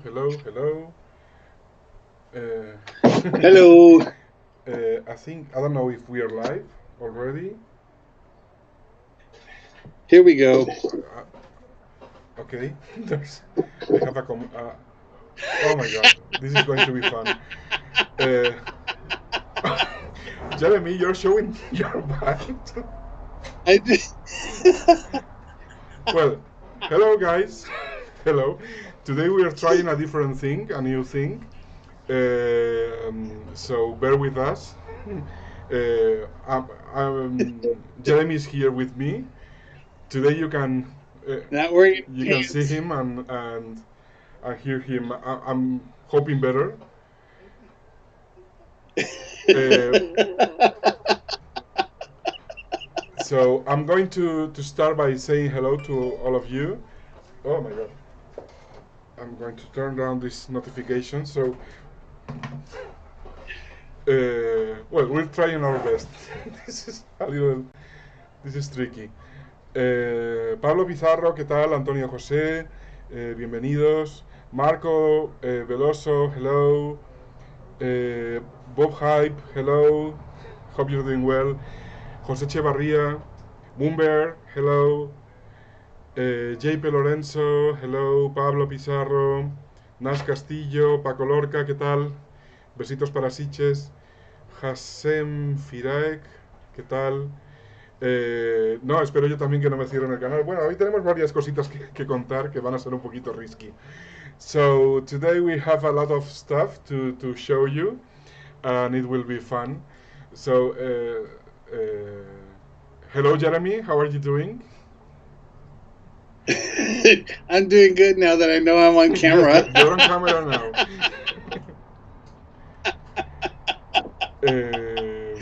hello. Uh, Hello. I don't know if we are live already. Here we go. Okay, I have oh my god, this is going to be fun. Uh, Jeremy, you're showing your band. I did. Well, hello guys. Hello. Today we are trying a different thing, a new thing. So bear with us. Jeremy is here with me. Today uh, Not wearing you can see pants. him and hear him. I'm hoping better. Uh, so I'm going to start by saying hello to all of you. Oh my god. I'm going to turn down this notification. So, well, we're trying our best. this is a little, this is tricky. Pablo Pizarro, ¿qué tal? Antonio José, bienvenidos. Marco Veloso, hello. Bob Hype, hello. Hope you're doing well. José Echevarría, Moonbear, hello. JP Lorenzo, hello. Pablo Pizarro, Nas Castillo, Paco Lorca, ¿qué tal? Besitos para Siches. Hassem Firaek, ¿qué tal? No, espero yo también que no me cierren el canal. Bueno, hoy tenemos varias cositas que contar que van a ser un poquito risky. So, today we have a lot of stuff to show you, and it will be fun. So, hello, Jeremy, how are you doing? I'm doing good now that I know I'm on Yes, camera. you're on camera now. um,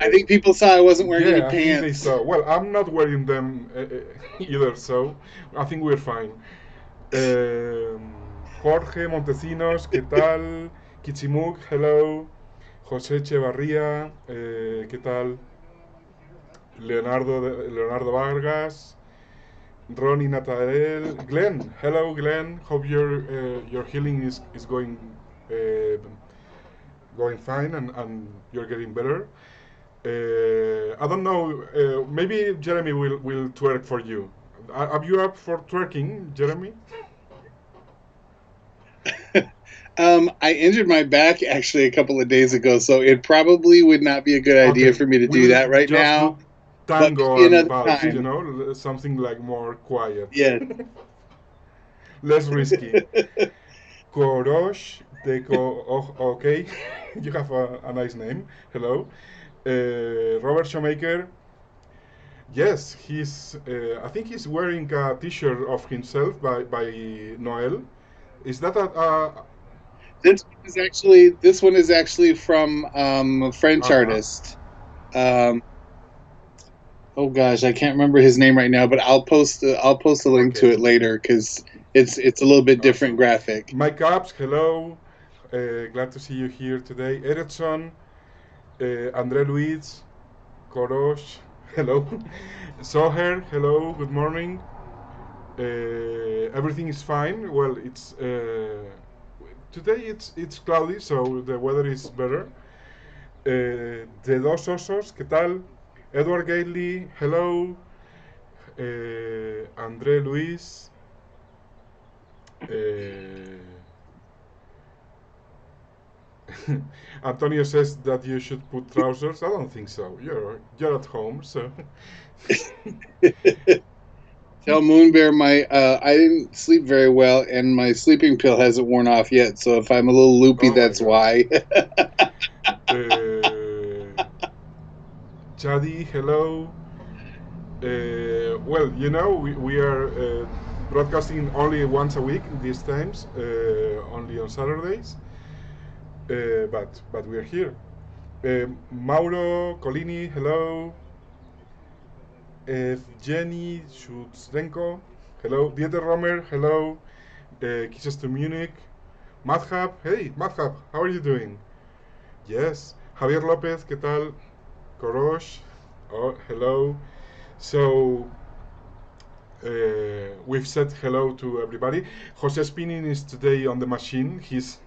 I think people saw I wasn't wearing any Yeah, I think they pants. saw. Well, I'm not wearing them either, so I think we're fine. Jorge Montesinos, ¿qué tal? Kichimuk, hello. José Echevarría, ¿qué tal? Leonardo Vargas, Ronnie Natael, Glenn, hello Glenn. Hope your healing is uh, going fine and you're getting better. I don't know. Maybe Jeremy will twerk for you. Are you up for twerking, Jeremy? I injured my back actually a couple of days ago, so it probably would not be a good idea Okay, for me to do we'll that right just now. do But tango maybe and another vals. time. Something like more quiet, Yes. less risky. Korosh Deko. Oh, okay, you have a nice name. Hello, Robert Shoemaker. Yes, he's. I think he's wearing a T-shirt of himself by Noel. Is that a This one is actually from a French uh-huh. artist. Um, oh gosh, I can't remember his name right now, but I'll post a link to Okay, it later because it's a little bit different awesome. graphic. Mike Caps, hello. Glad to see you here today. Erickson, Andre Luis, Korosh, hello. Soher, hello, good morning. Everything is fine. Well, it's today it's cloudy, so the weather is better. De dos osos, ¿qué tal? Edward Gately, hello. Andre Luis. Uh, Antonio says that you should put trousers. I don't think so. You're at home, so Tell Moonbear I didn't sleep very well and my sleeping pill hasn't worn off yet. So if I'm a little loopy, oh my that's god. why. Chadi, hello. Well, we are broadcasting only once a week these times, only on Saturdays. But we are here. Mauro Colini, hello. Evgeny Shutsenko, hello. Dieter Romer, hello. Kisses to Munich. Madhab, hey, Madhab, how are you doing? Yes. Javier Lopez, ¿qué tal? Korosh, oh, hello. So, we've said hello to everybody. Jose Spinning is today on the machine. He's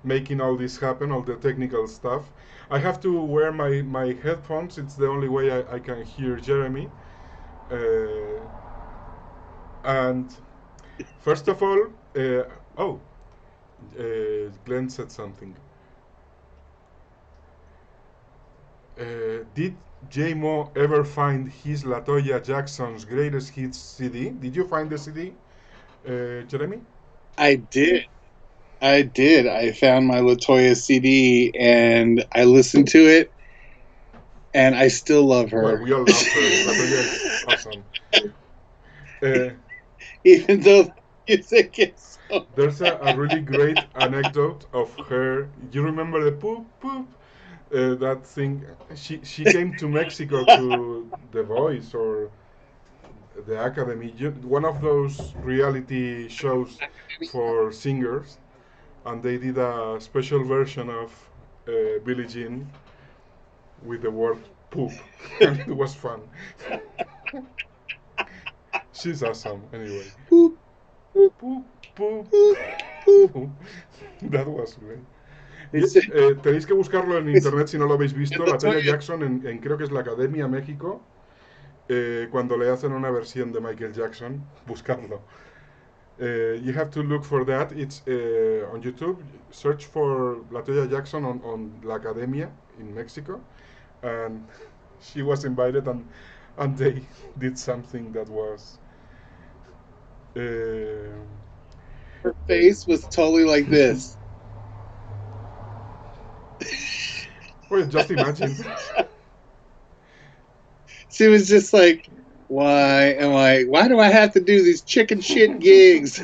making all this happen, all the technical stuff. I have to wear my headphones. It's the only way I can hear Jeremy. And first of all, Glenn said something. Did J-Mo ever find his LaToya Jackson's greatest hits CD? Did you find the CD, Jeremy? I did. I found my LaToya CD and I listened to it, and I still love her. Well, we all love her. LaToya is awesome. Even though the music is so There's a really great anecdote of her. You remember the poop poop? That thing. She came to Mexico to The Voice or the Academy, one of those reality shows for singers, and they did a special version of Billie Jean with the word poop, and it was fun. She's awesome, anyway. poop, Poop, poop, poop. That was great. Tenéis que buscarlo en internet si no lo habéis visto. LaToya Jackson en creo que es la Academia México. Cuando le hacen una versión de Michael Jackson, buscarlo. You have to look for that. It's on YouTube. Search for LaToya Jackson on La Academia in Mexico, and she was invited, and they did something that was. Her face was totally like this. Well, just imagine. She was just like, why do I have to do these chicken shit gigs?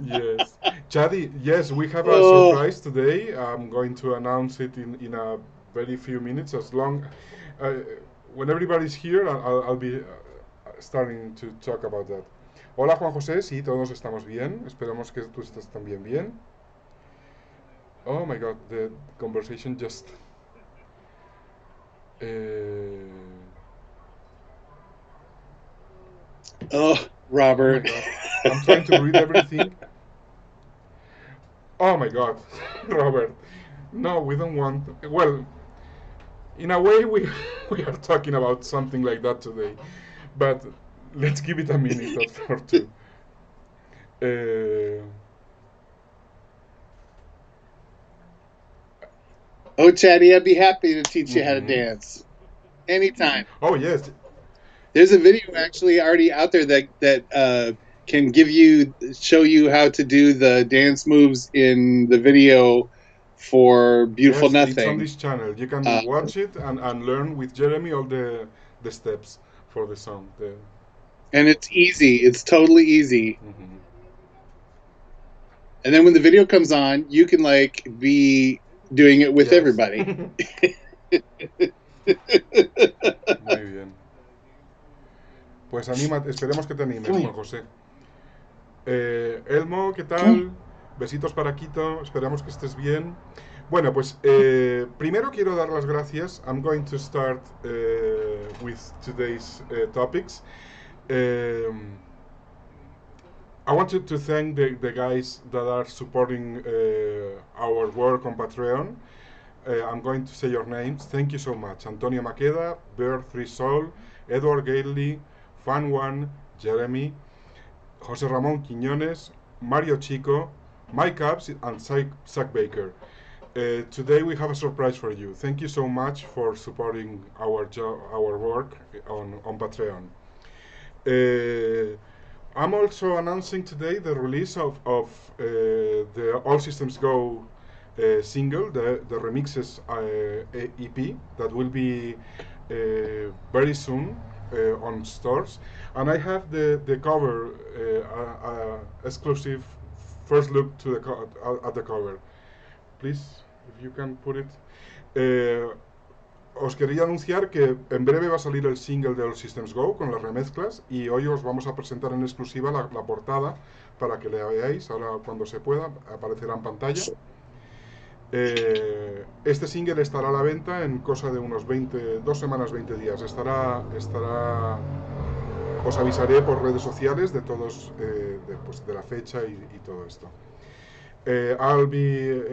Yes. Chadi, yes, we have a surprise today. I'm going to announce it in a very few minutes. When everybody's here, I'll be starting to talk about that. Hola, Juan José. Sí, todos estamos bien. Esperamos que tú estés también bien. Oh my God, the conversation just. Robert. Oh I'm trying to read everything. Oh my God, Robert. No, we don't want. Well, in a way, we are talking about something like that today, but let's give it a minute or two. Oh, Chatty, I'd be happy to teach you how to dance anytime. Oh yes. There's a video actually already out there that can show you how to do the dance moves in the video for Beautiful Nothing. It's on this channel. You can watch it and learn with Jeremy all the steps for the song. And it's easy. It's totally easy. And then when the video comes on, you can like be doing it with everybody. Muy bien. Pues esperemos que te animes, Juan José. Elmo, ¿qué tal? Besitos para Quito, esperamos que estés bien. Bueno, pues primero quiero dar las gracias. I'm going to start with today's topics. I wanted to thank the guys that are supporting our work on Patreon. I'm going to say your names. Thank you so much. Antonio Maqueda, Bear3 Soul, Edward Gately, Fan1, Jeremy, José Ramón Quiñones, Mario Chico, Mike Abs, and Zach Baker. Today we have a surprise for you. Thank you so much for supporting our work on Patreon. I'm also announcing today the release of the All Systems Go single, the remixes EP that will be very soon on stores, and I have the cover, exclusive first look to at the cover. Please, if you can put it. Os quería anunciar que en breve va a salir el single de All Systems Go con las remezclas y hoy os vamos a presentar en exclusiva la portada para que la veáis. Ahora cuando se pueda aparecerá en pantalla. Este single estará a la venta en cosa de unos 2 semanas, 20 días. Os avisaré por redes sociales de todos, pues, de la fecha y todo esto. I'll be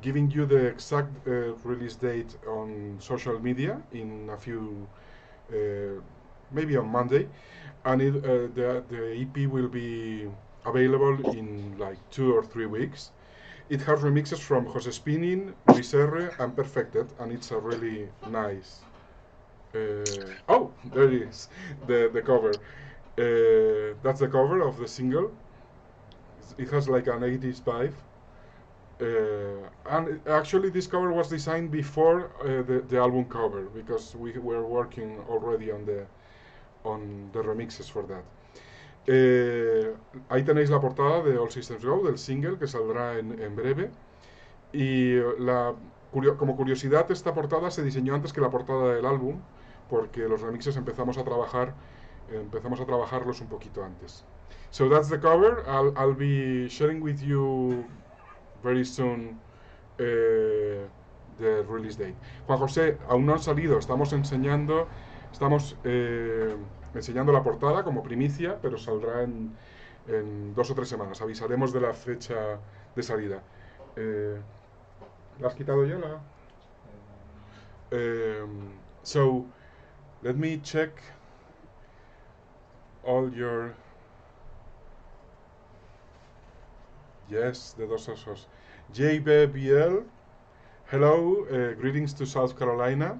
giving you the exact release date on social media in a few, maybe on Monday, and the EP will be available in like 2 or 3 weeks. It has remixes from Jose Spinning, Luis R, and Perfected, and it's a really nice. Oh, there it is, the cover. That's the cover of the single. It has like an 80s vibe. Actually, this cover was designed before the album cover because we were working already on the remixes for that. Ahí tenéis la portada de All Systems Go, del single que saldrá en breve. Y como curiosidad, esta portada se diseñó antes que la portada del álbum, porque los remixes empezamos a trabajarlos un poquito antes. So that's the cover. I'll be sharing with you very soon the release date. Juan José, aún no han salido, estamos enseñando la portada como primicia, pero saldrá en 2 o 3 semanas. Avisaremos de la fecha de salida. ¿La has quitado ya la? So, let me check all your... Yes, the dos osos. JBBL, hello, greetings to South Carolina.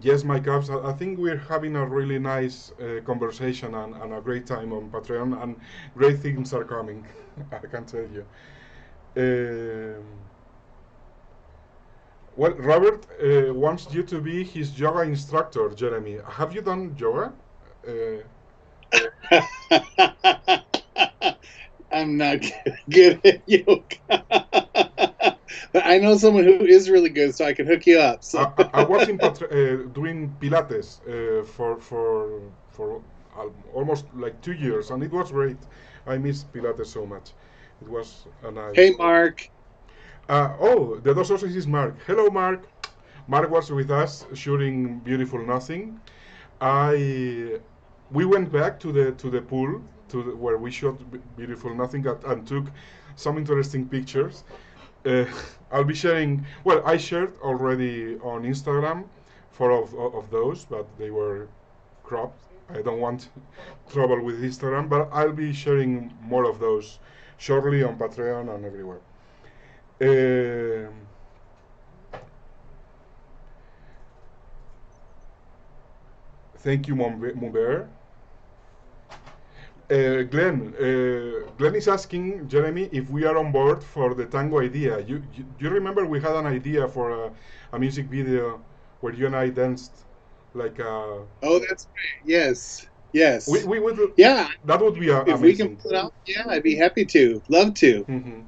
Yes, my Cubs, I think we're having a really nice conversation and a great time on Patreon, and great things are coming, I can tell you. Well, Robert wants you to be his yoga instructor, Jeremy. Have you done yoga? I'm not good at yoga. But I know someone who is really good, so I can hook you up. So. I was doing Pilates for almost like 2 years, and it was great. I miss Pilates so much. It was a nice... Hey, Mark. The dos osos is Mark. Hello, Mark. Mark was with us shooting Beautiful Nothing. We went back to the pool where we shot Beautiful Nothing and took some interesting pictures. I'll be sharing. Well, I shared already on Instagram 4 of those, but they were cropped. I don't want trouble with Instagram, but I'll be sharing more of those shortly on Patreon and everywhere. Thank you, Mumber. Glenn is asking Jeremy if we are on board for the tango idea. You remember we had an idea for a music video where you and I danced like a... Oh, that's right. Yes. We would. Yeah. That would be amazing. If we can pull it out, yeah, I'd be happy to. Love to. Mm-hmm.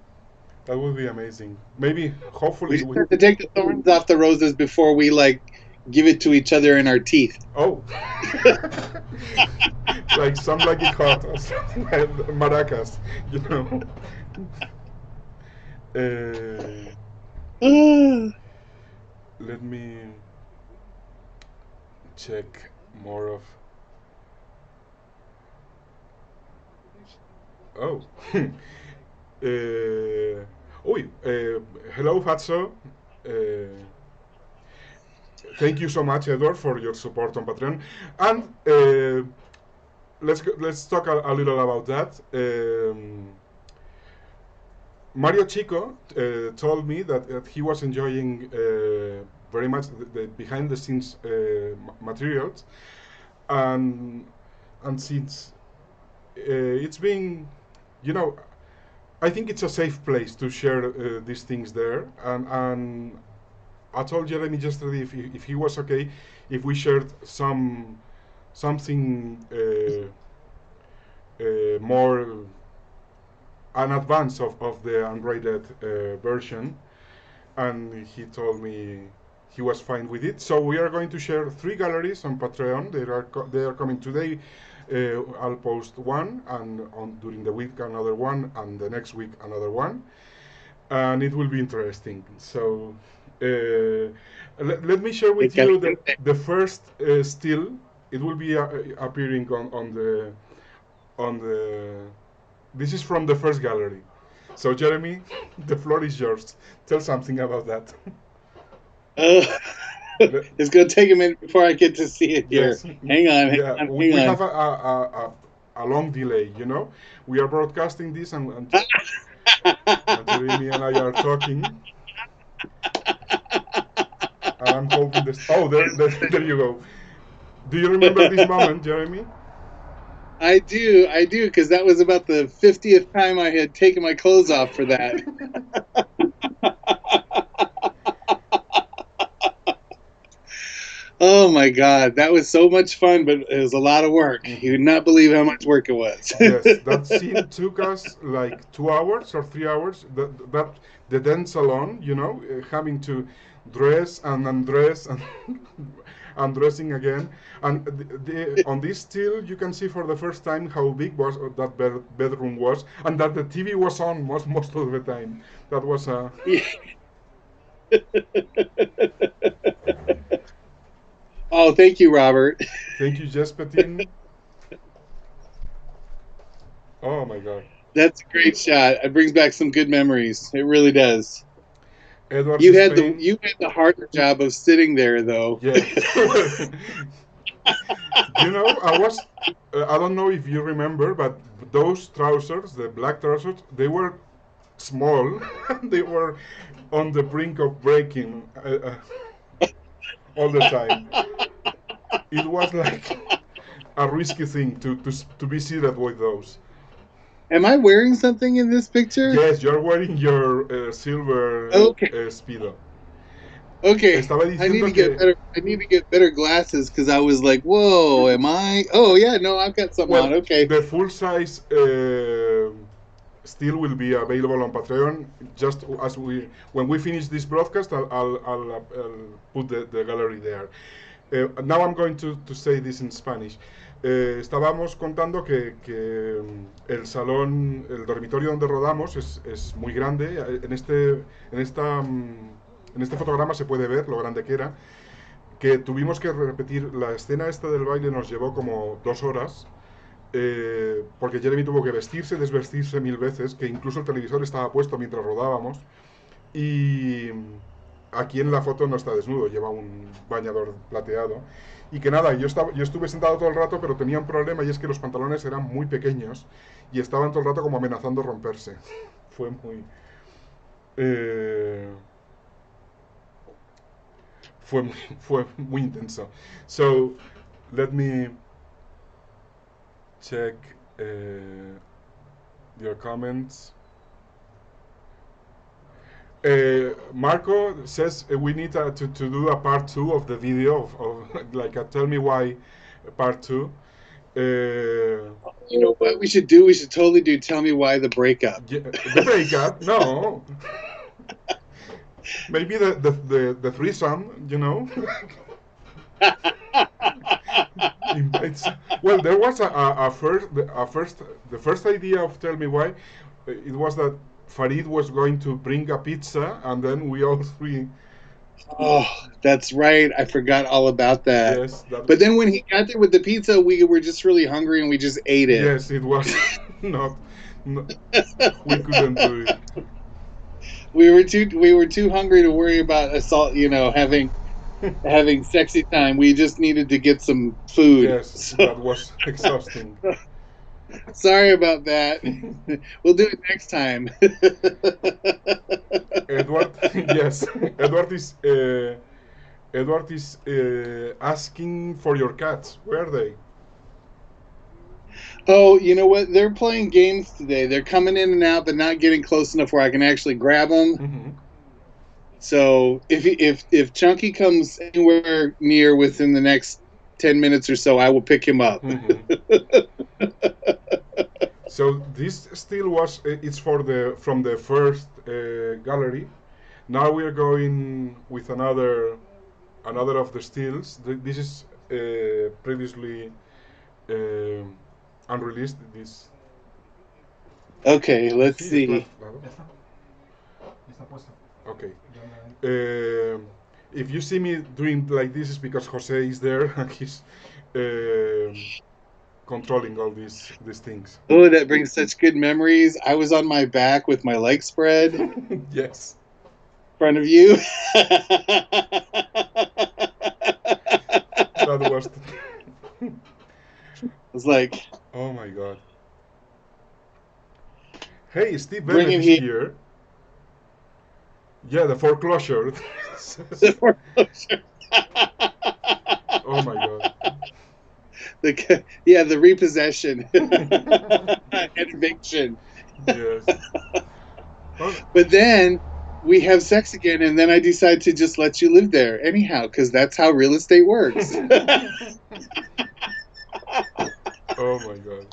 That would be amazing. Maybe, hopefully... We have to take the thorns off the roses before we, like, give it to each other in our teeth. Oh. Like some lucky hot or something like maracas, you know. Let me check more of... Oh. Hello, Fatso. Thank you so much, Edward, for your support on Patreon. And let's talk a little about that. Mario Chico told me that he was enjoying very much the behind-the-scenes materials, and since it's been, you know, I think it's a safe place to share these things there, and I told Jeremy yesterday if he was okay if we shared something more an advance of the unrated version, and he told me he was fine with it. So we are going to share 3 galleries on Patreon. They are coming today. I'll post one, and during the week another one, and the next week another one. and it will be interesting. So let me share It with got you the first still. It will be appearing on the. This is from the first gallery. So Jeremy, the floor is yours. Tell something about that. uh, Le- it's gonna take a minute before I get to see it here. Yes, Hang on, hang yeah, on, we hang have a long delay, you know. We are broadcasting this, and Jeremy and I are talking, and I'm holding this. Oh, there you go. Do you remember this on. moment, Jeremy? I do, because that was about the 50th time I had taken my clothes off for that. Oh my God, that was so much fun, but it was a lot of work. You Hmm. would not believe how much work it was. Yes, that scene took us like 2 hours or 3 hours. That the dance alone, you know, having to dress and undress and undressing again. And on this still, you can see for the first time how big was that bedroom was, and that the TV was on most of the time. That was a. Oh, thank you, Robert. Thank you, Jespetin. Oh my God. That's a great shot. It brings back some good memories. It really does. Edward Spain. You had the harder job of sitting there, though. Yeah. You know, I don't know if you remember, but those trousers, the black trousers, they were small. They were on the brink of breaking all the time. It was like a risky thing to be seated with those. Am I wearing something in this picture? Yes, you're wearing your silver Okay. speedo. Okay, Estaba diciendo que, I need to get better glasses because I was like, "Whoa, am I? Oh yeah, no, I've got something well, on." Okay, the full size still will be available on Patreon. Just as when we finish this broadcast, I'll put the gallery there. Now I'm going to say this in Spanish. Estábamos contando que el salón, el dormitorio donde rodamos es muy grande. En, esta, en este fotograma se puede ver lo grande que era. Que tuvimos que repetir la escena esta del baile, nos llevó como 2 horas. Porque Jeremy tuvo que vestirse, desvestirse 1000 veces, que incluso el televisor estaba puesto mientras rodábamos. Y aquí en la foto no está desnudo, lleva un bañador plateado. Y que nada, yo estuve sentado todo el rato, pero tenía un problema y es que los pantalones eran muy pequeños y estaban todo el rato como amenazando romperse. Fue muy. eh, fue muy intenso. So, let me check your comments. Marco says we need to do a part two of the video of like a tell me why part two. you know what we should do? We should totally do. Tell me why the breakup. Yeah, the breakup, no. Maybe the threesome, you know. Invites. Well, there was the first idea of tell me why. It was that Farid was going to bring a pizza, and then we all three. Oh, that's right. I forgot all about that. Yes, that. But then when he got there with the pizza, we were just really hungry and we just ate it. Yes, it was not, not. We couldn't do it. We were too hungry to worry about assault. You know, having sexy time. We just needed to get some food. Yes, So, that was exhausting. sorry about that. We'll do it next time. Edward, yes, Edward is Edward is asking for your cats. Where are they? Oh, you know what? They're playing games today. They're coming in and out, but not getting close enough where I can actually grab them. Mm-hmm. So if Chunky comes anywhere near within the next 10 minutes or so, I will pick him up. Mm-hmm. So this still was it's for the from the first gallery. Now we are going with another of the stills. This is previously uh, unreleased. This Okay, let's sí, see. claro. Okay. If you see me doing like this, it's because Jose is there and he's controlling all these things. Oh, that brings such good memories. I was on my back with my legs spread in Yes. front of you. That was. I was like, Oh my god. Hey, Steve bring Bennett him is here. here. Yeah, the foreclosure. The foreclosure. Oh my god. The repossession and eviction. Yes. Oh, But then we have sex again, and then I decide to just let you live there anyhow, because that's how real estate works. oh my god.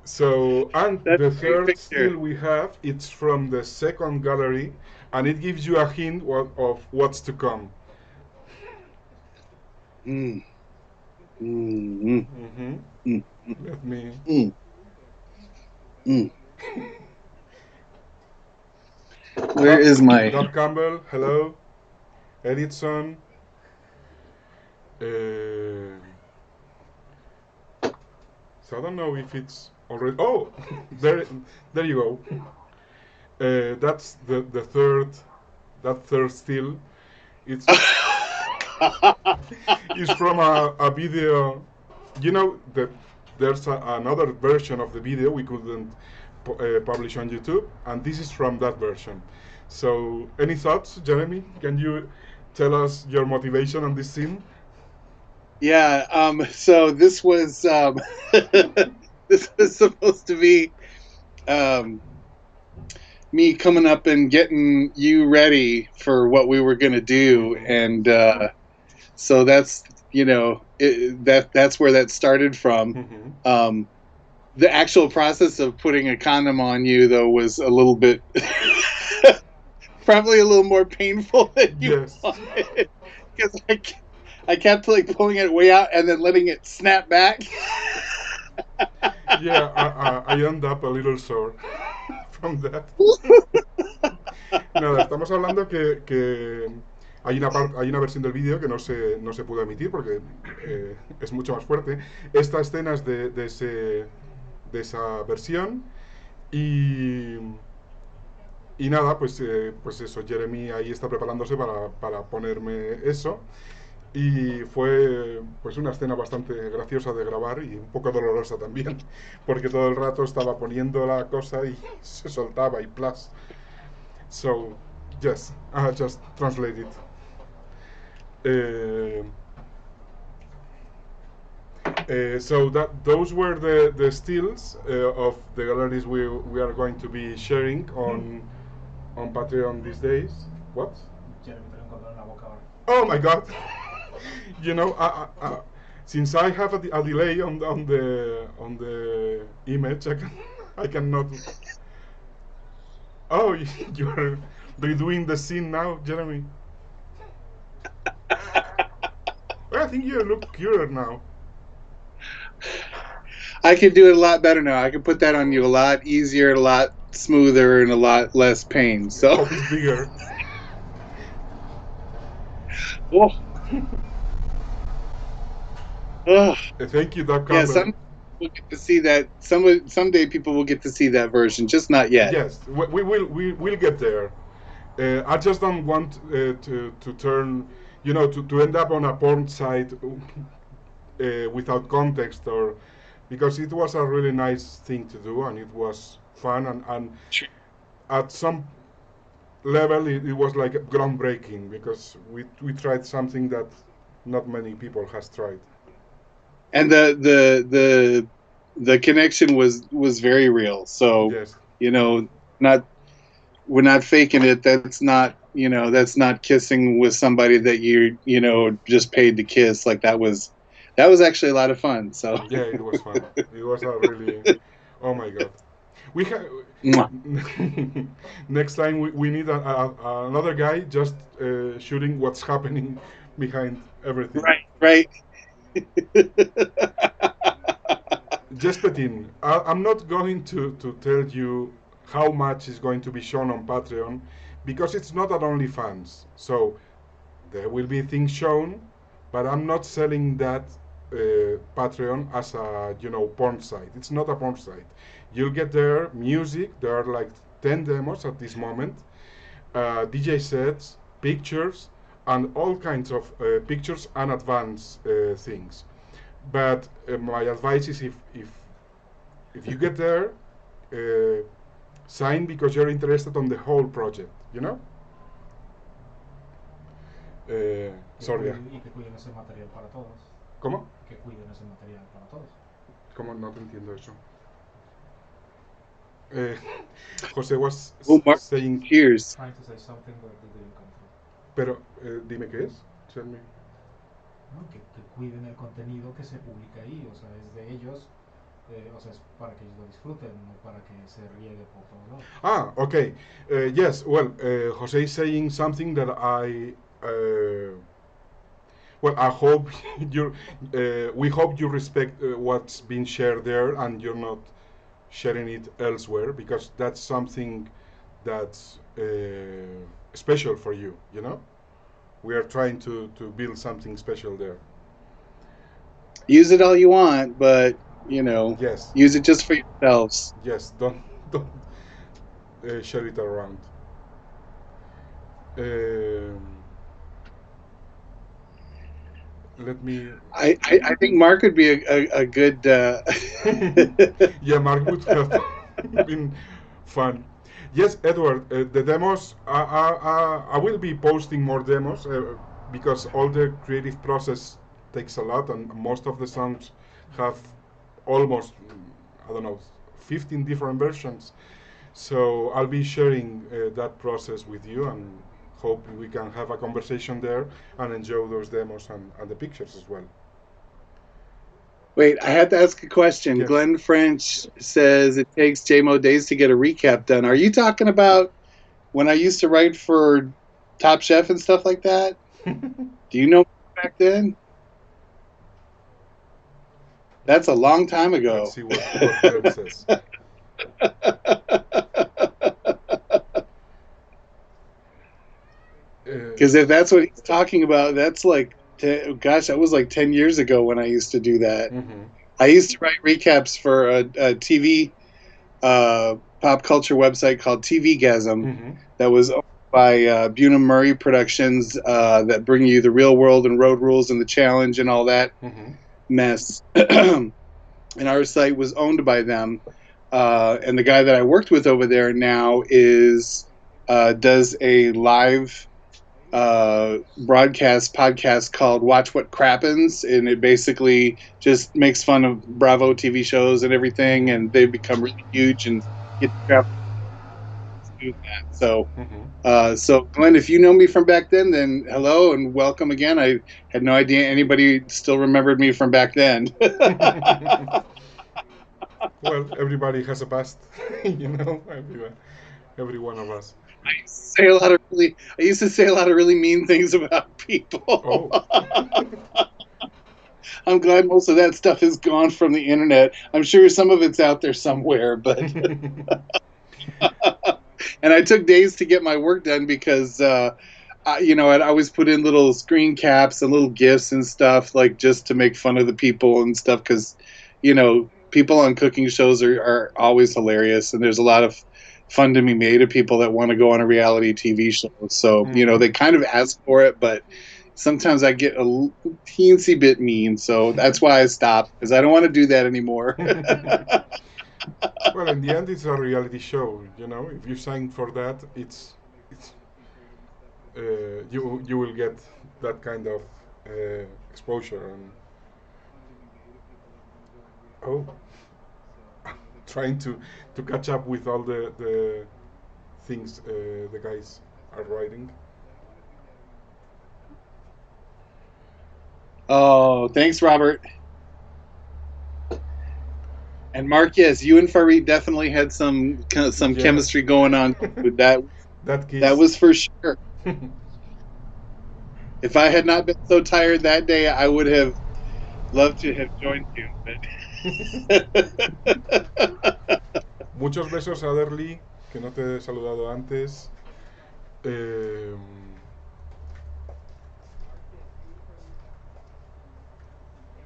So, and That's the a great third picture. still we have, it's from the second gallery, and it gives you a hint of what's to come. Mm. Mm. Mm-hmm. Mm. Let me. Mm. Mm. Where Doc, is my? Doc Campbell, hello. Edison. Uh, so I don't know if it's already. Oh, there you go. That's the third. That third still. It's it's from a video. You know that there's another version of the video we couldn't publish on YouTube, and this is from that version. So, any thoughts, Jeremy? Can you tell us your motivation on this scene? Yeah. So this was this was supposed to be um, me coming up and getting you ready for what we were going to do, Mm-hmm. and so that's that's where that started from. Mm-hmm. Um, the actual process of putting a condom on you, though, was a little bit probably a little more painful than you Yes. wanted, because I kept like pulling it way out and then letting it snap back. Yeah, I end up a little sore from that. Nada, estamos hablando que hay una versión del vídeo que no se pudo emitir porque es mucho más fuerte. Esta escena es de esa versión y, y nada, pues eso, Jeremy ahí está preparándose para ponerme eso. Y fue pues una escena bastante graciosa de grabar y un poco dolorosa también, porque todo el rato estaba poniendo la cosa y se soltaba y plus. So, yes, I just translate it. Uh, so that those were the stills of the galleries we are going to be sharing on Patreon these days. What? Oh my God! You know, since I have a delay on the image, I cannot. Oh, you are redoing the scene now, Jeremy. Well, I think you look cuter now. I can do it a lot better now. I can put that on you a lot easier, a lot smoother, and a lot less pain. So, Hope it's bigger. oh, oh. Thank you, Doc Yeah, Campbell. some will get to see that. Someday people will get to see that version, just not yet. Yes, we will get there. I just don't want to turn, to end up on a porn site without context, or because it was a really nice thing to do and it was fun, and at some level it was like groundbreaking because we tried something that not many people has tried. And the connection was very real. So, Yes. not we're not faking it. That's not kissing with somebody that you just paid to kiss. Like that was actually a lot of fun. So, Yeah, it was fun. It was a really. Oh my god. We have. Next time we need another guy just shooting what's happening behind everything. right. Just Petin, I'm not going to tell you how much is going to be shown on Patreon, because it's not an OnlyFans. So there will be things shown, but I'm not selling that Patreon as a porn site. It's not a porn site. You'll get there music. There are like 10 demos at this moment, DJ sets, pictures, and all kinds of pictures and advanced things. But my advice is if you get there, sign because you're interested on the whole project. Sorry. Y que cuiden ese material para todos. ¿Cómo? Que cuiden ese material para todos. ¿Cómo? No te entiendo eso. José was saying. Cheers. Trying to say something but it didn't come through. Pero dime qué es. Tell me. ¿No? Que cuiden el contenido que se publica ahí, o sea, es de ellos, o sea, es para que ellos lo disfruten, no para que se riegue por todo lado. Ah, okay. Yes, well, Jose is saying something that I hope we hope you respect what's being shared there and you're not sharing it elsewhere, because that's something that's special for you, We are trying to build something special there. Use it all you want, but yes, use it just for yourselves. Yes, don't share it around. Let me. I think Mark would be a good. Yeah, Mark would have been fun. Yes, Edward, the demos, I will be posting more demos because all the creative process takes a lot, and most of the songs have almost, 15 different versions. So I'll be sharing that process with you, and hope we can have a conversation there and enjoy those demos and the pictures as well. Wait, I had to ask a question. Yes. Glenn French says it takes JMO days to get a recap done. Are you talking about when I used to write for Top Chef and stuff like that? Do you know back then? That's a long time ago. Let's see what Glenn says. Because if that's what he's talking about, that's like, that was like 10 years ago when I used to do that. Mm-hmm. I used to write recaps for a TV pop culture website called TVgasm Mm-hmm. that was owned by Bunham Murray Productions that bring you the Real World and Road Rules and the Challenge and all that Mm-hmm. mess. And our site was owned by them. And the guy that I worked with over there now does a live broadcast podcast called Watch What Crappens, and it basically just makes fun of Bravo TV shows and everything, and they've become really huge and get crap do that. So so Glenn, if you know me from back then hello and welcome again. I had no idea anybody still remembered me from back then. Well, everybody has a past, every one of us. I used to say a lot of really mean things about people. Oh. I'm glad most of that stuff is gone from the internet. I'm sure some of it's out there somewhere, but and I took days to get my work done because I'd always put in little screen caps and little GIFs and stuff, like just to make fun of the people and stuff, because people on cooking shows are always hilarious, and there's a lot of fun to be made of people that want to go on a reality TV show. So, they kind of ask for it, but sometimes I get a teensy bit mean. So that's why I stopped, because I don't want to do that anymore. Well, in the end, it's a reality show. If you sign for that, it's you will get that kind of exposure. And trying to catch up with all the things the guys are writing. Oh, thanks, Robert. And Mark, yes, you and Farid definitely had some chemistry going on with that. That was for sure. If I had not been so tired that day, I would have loved to have joined you. But Muchos besos, Adderley. que no te he saludado antes.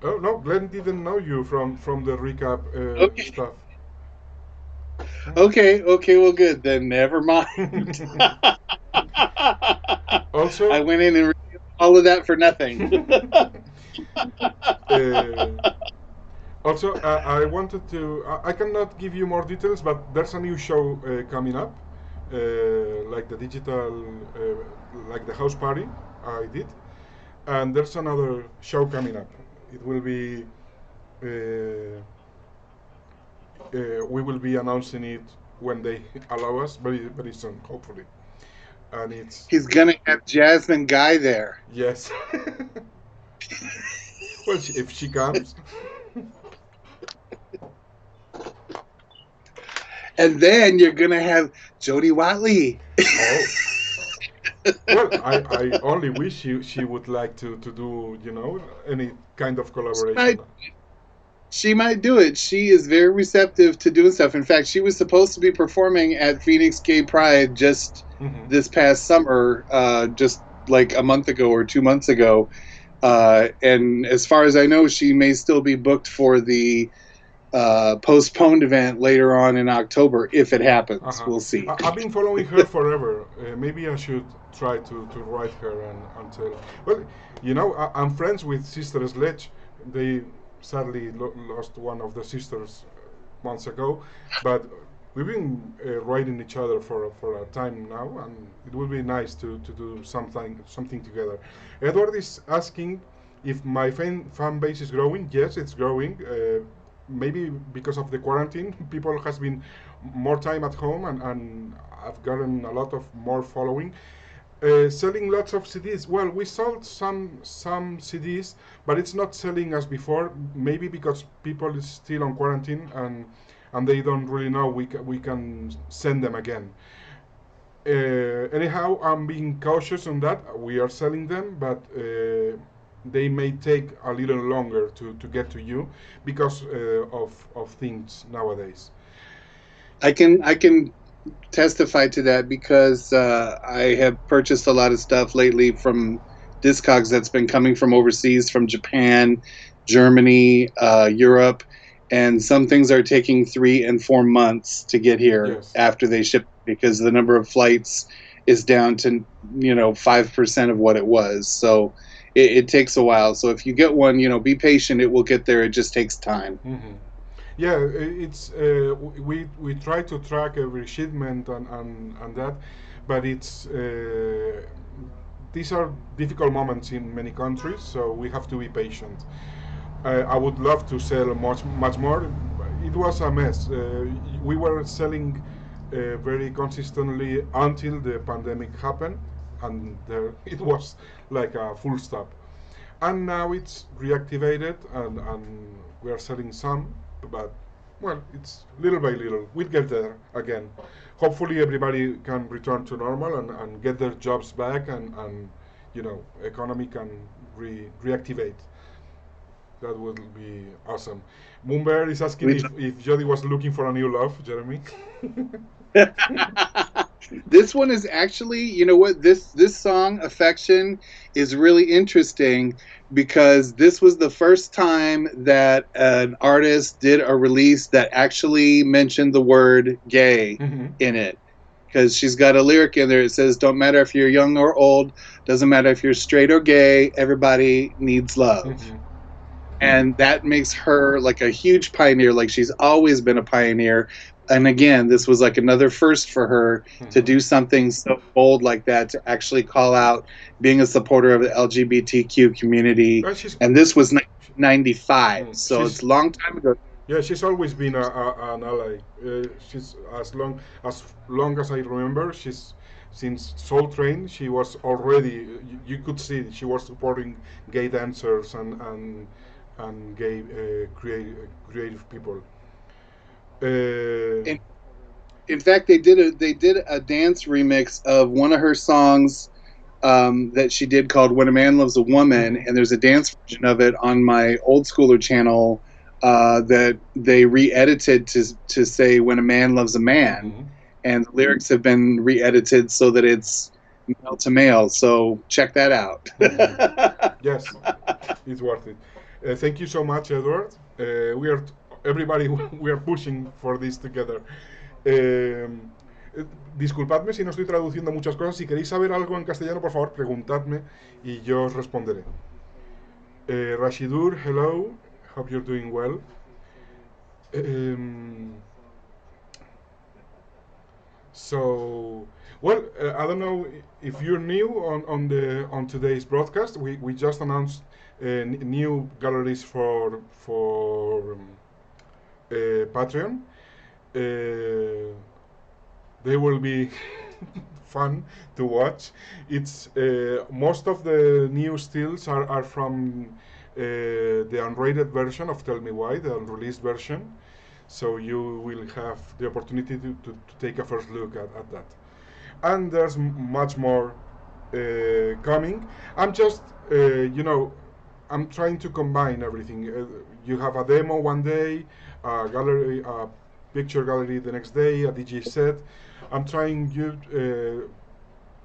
Oh no, Glenn didn't know you from the recap Okay. stuff. Okay, well, good. Then never mind. Also, I went in and reviewed all of that for nothing. Also, I wanted to. I cannot give you more details, but there's a new show coming up, like the digital, like the house party I did, and there's another show coming up. It will be. We will be announcing it when they allow us, very soon, hopefully. And it's He's gonna have Jasmine Guy there. yes. Well, if she comes. And then you're gonna have Jodie Watley. Oh. Well, I only wish she would like to do, any kind of collaboration. She might do it. She is very receptive to doing stuff. In fact, she was supposed to be performing at Phoenix Gay Pride just this past summer, just like a month ago or 2 months ago. And as far as I know, she may still be booked for the postponed event later on in October, if it happens. We'll see. I've been following her forever. Maybe I should try to write her and tell. Well, I'm friends with Sister Sledge. They sadly lost one of the sisters months ago, but we've been writing each other for a time now, and it would be nice to do something together. Edward is asking if my fan base is growing. Yes, it's growing. Maybe because of the quarantine, people has been more time at home, and I've gotten a lot of more following. Selling lots of CDs. Well, we sold some CDs, but it's not selling as before. Maybe because people is still on quarantine and they don't really know we can send them again. Anyhow, I'm being cautious on that. We are selling them, but they may take a little longer to get to you because of things nowadays. I can testify to that because I have purchased a lot of stuff lately from Discogs that's been coming from overseas, from Japan, Germany, Europe, and some things are taking 3 and 4 months to get here after they ship because the number of flights is down to 5% of what it was. So it takes a while. So if you get one, be patient. It will get there. It just takes time. Yeah, it's we try to track every shipment and that, but it's these are difficult moments in many countries, so we have to be patient. I would love to sell much more. It was a mess. We were selling very consistently until the pandemic happened, and it was like a full stop. And now it's reactivated, and we are selling some, but well, it's little by little. We'll get there again. Hopefully, everybody can return to normal and get their jobs back, and economy can reactivate. That would be awesome. Moonbear is asking if Jody was looking for a new love, Jeremy. This one is actually, you know what, this song, Affection, is really interesting because this was the first time that an artist did a release that actually mentioned the word gay in it. Because she's got a lyric in there. It says, "Don't matter if you're young or old, doesn't matter if you're straight or gay, everybody needs love." And that makes her like a huge pioneer. Like she's always been a pioneer. And again, this was like another first for her to do something so bold like that, to actually call out being a supporter of the LGBTQ community. And this was 1995, so it's a long time ago. Yeah, she's always been an ally. She's as long as I remember. She's since Soul Train. She was already. You could see she was supporting gay dancers and gay creative people. In fact, they did a dance remix of one of her songs that she did called "When a Man Loves a Woman," and there's a dance version of it on my Old Schooler channel that they re-edited to say "When a Man Loves a Man," and the lyrics have been re-edited so that it's male to male. So check that out. Yes, it's worth it. Thank you so much, Edward. We are everybody. We are pushing for this together. Disculpadme si no estoy traduciendo muchas cosas. Si queréis saber algo en castellano, por favor, preguntadme y yo os responderé. Rashidur, hello. Hope you're doing well. So, well, I don't know if you're new on today's broadcast. We just announced new galleries for Patreon. They will be fun to watch. It's most of the new stills are from the unrated version of Tell Me Why, the unreleased version. So you will have the opportunity to take a first look at that. And there's much more coming. I'm just, I'm trying to combine everything. You have a demo one day, a gallery, a picture gallery the next day, a DJ set. I'm trying you.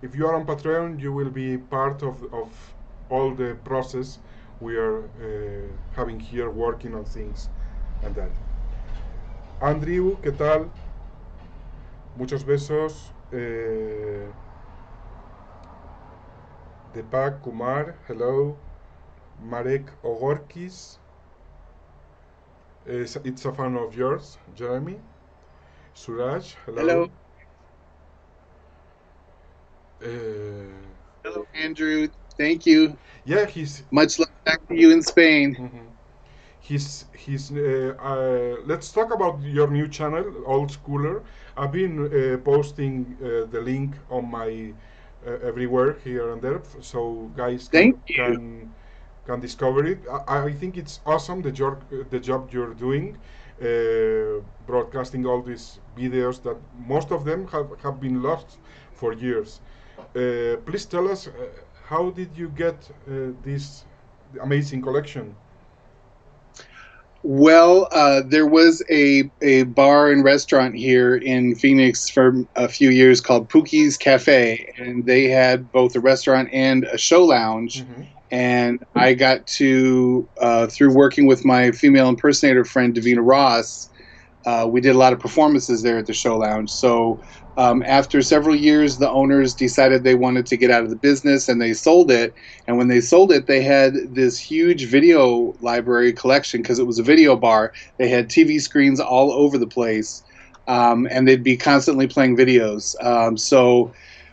If you are on Patreon, you will be part of all the process we are having here, working on things and that. Andrew, ¿qué tal? Muchos besos. Deepak Kumar, hello. Marek Ogorkis, it's a fan of yours. Jeremy. Suraj, hello. Hello, Andrew. Thank you. Yeah, he's much love back to you in Spain. Mm-hmm. Let's talk about your new channel, Old Schooler. I've been posting the link on my everywhere here and there, so guys can discover it. I think it's awesome the job you're doing, broadcasting all these videos that most of them have been lost for years. Please tell us, how did you get this amazing collection? Well, there was a bar and restaurant here in Phoenix for a few years called Pookie's Cafe, and they had both a restaurant and a show lounge. Mm-hmm. And I got to, through working with my female impersonator friend, Davina Ross, we did a lot of performances there at the show lounge. So after several years, the owners decided they wanted to get out of the business, and they sold it. And when they sold it, they had this huge video library collection because it was a video bar. They had TV screens all over the place, and they'd be constantly playing videos. So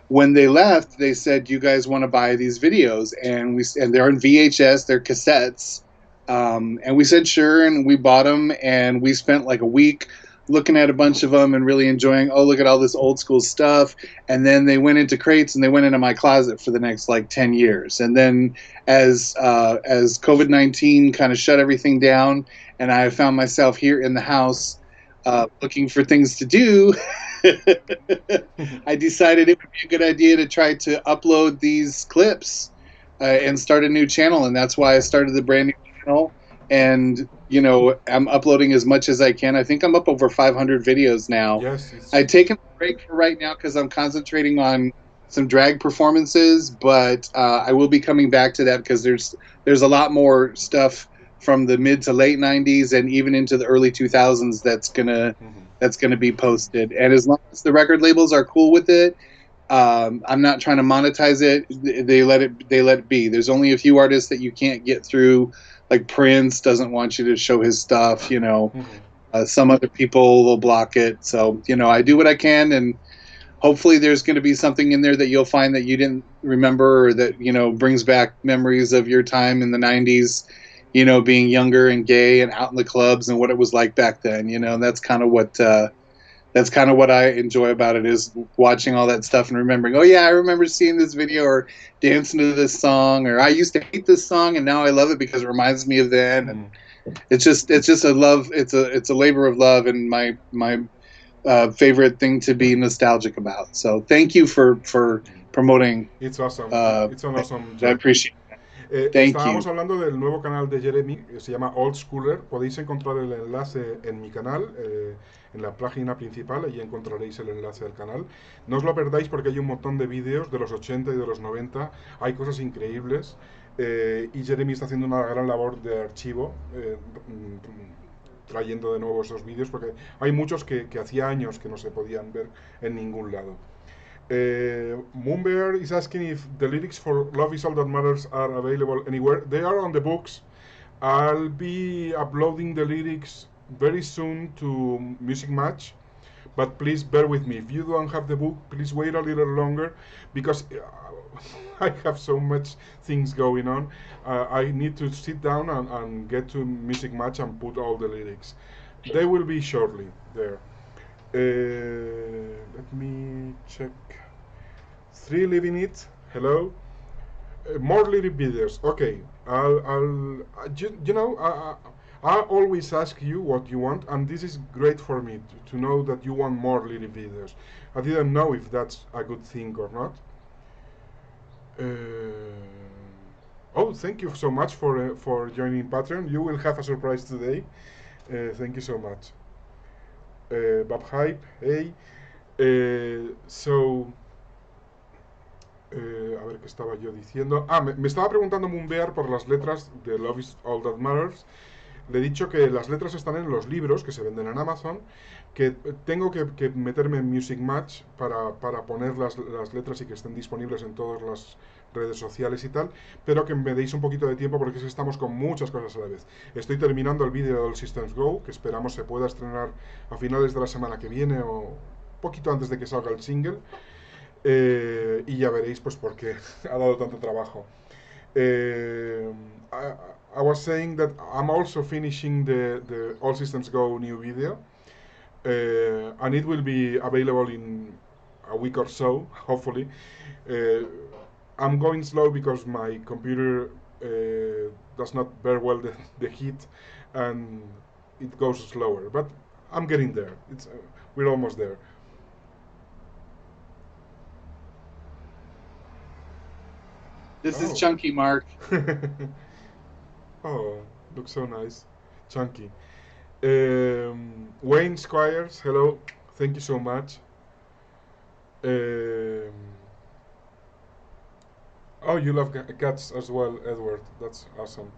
when they left, they said, "You guys want to buy these videos?" And they're in VHS, they're cassettes. And we said sure, and we bought them, and we spent like a week looking at a bunch of them and really enjoying, oh, look at all this old school stuff. And then they went into crates, and they went into my closet for the next like 10 years. And then as COVID-19 kind of shut everything down, and I found myself here in the house looking for things to do, I decided it would be a good idea to try to upload these clips and start a new channel. And that's why I started the brand new channel. And, you know, I'm uploading as much as I can. I think I'm up over 500 videos now. Yes. I've taken a break for right now because I'm concentrating on some drag performances, but I will be coming back to that because there's a lot more stuff from the mid to late 90s and even into the early 2000s that's gonna be posted. And as long as the record labels are cool with it, I'm not trying to monetize it. They let it be. There's only a few artists that you can't get through. Like Prince doesn't want you to show his stuff, you know. Some other people will block it. So, you know, I do what I can, and hopefully there's going to be something in there that you'll find that you didn't remember, or that, you know, brings back memories of your time in the 90s, you know, being younger and gay and out in the clubs and what it was like back then, you know. And that's kind of what I enjoy about it, is watching all that stuff and remembering, oh yeah, I remember seeing this video or dancing to this song, or I used to hate this song and now I love it because it reminds me of then. And it's just a love. It's a labor of love, and my favorite thing to be nostalgic about. So thank you for promoting. It's awesome. It's an awesome job. I appreciate that. Estábamos hablando del nuevo canal de Jeremy, se llama Old Schooler. Podéis encontrar el enlace en mi canal, en la página principal, allí encontraréis el enlace al canal. No os lo perdáis porque hay un montón de vídeos de los 80 y de los 90, hay cosas increíbles. Y Jeremy está haciendo una gran labor de archivo, trayendo de nuevo esos vídeos, porque hay muchos que hacía años que no se podían ver en ningún lado. Moonbear is asking if the lyrics for Love Is All That Matters are available anywhere. They are on the books. I'll be uploading the lyrics very soon to Music Match, but please bear with me. If you don't have the book, please wait a little longer, because I have so much things going on. I need to sit down and get to Music Match and put all the lyrics. They will be shortly there. Let me check. 3 Living It. Hello. More lyric videos. Okay. I always ask you what you want, and this is great for me to know that you want more lyric videos. I didn't know if that's a good thing or not. Oh, thank you so much for joining Patreon. You will have a surprise today. Thank you so much. Bob Hype, hey. A ver qué estaba yo diciendo. Me estaba preguntando Moonbear por las letras de Love Is All That Matters. Le he dicho que las letras están en los libros que se venden en Amazon, que tengo que meterme en Music Match para poner las letras y que estén disponibles en todas las redes sociales y tal, pero que me deis un poquito de tiempo porque es que estamos con muchas cosas a la vez. Estoy terminando el vídeo del Systems Go, que esperamos se pueda estrenar a finales de la semana que viene o poquito antes de que salga el single, y ya veréis pues por qué ha dado tanto trabajo. I was saying that I'm also finishing the All Systems Go new video, and it will be available in a week or so, hopefully. I'm going slow because my computer does not bear well the heat, and it goes slower. But I'm getting there. We're almost there. This is Chunky Mark. Oh, looks so nice. Chunky. Wayne Squires, hello. Thank you so much. Oh, you love cats as well, Edward. That's awesome.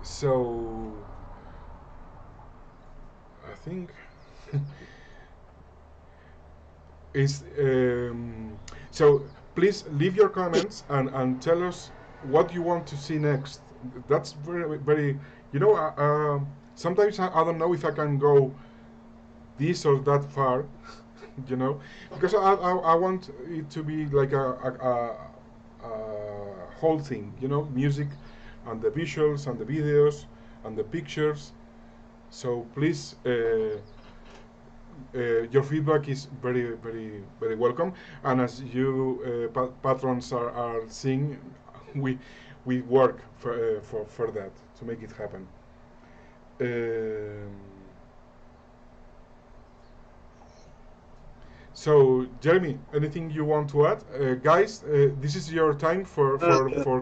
So, I think is so. Please leave your comments and tell us what you want to see next. That's very, very. Sometimes I don't know if I can go this or that far, because I want it to be like a whole thing, music and the visuals and the videos and the pictures. So please, your feedback is very, very, very welcome. And as you patrons are seeing, we work for that to make it happen. So, Jeremy, anything you want to add? Guys, this is your time for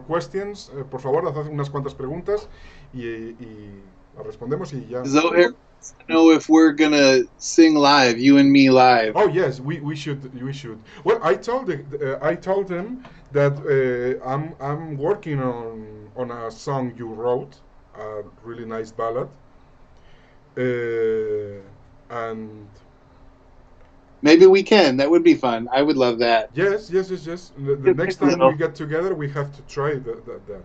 questions. Por favor, haz unas cuantas preguntas y las respondemos y ya. Zohar wants to know if we're gonna sing live, you and me live. Oh yes, we should. Well, I told him that I'm working on a song you wrote, a really nice ballad, and maybe we can. That would be fun. I would love that. Yes. The next time we get together, we have to try that.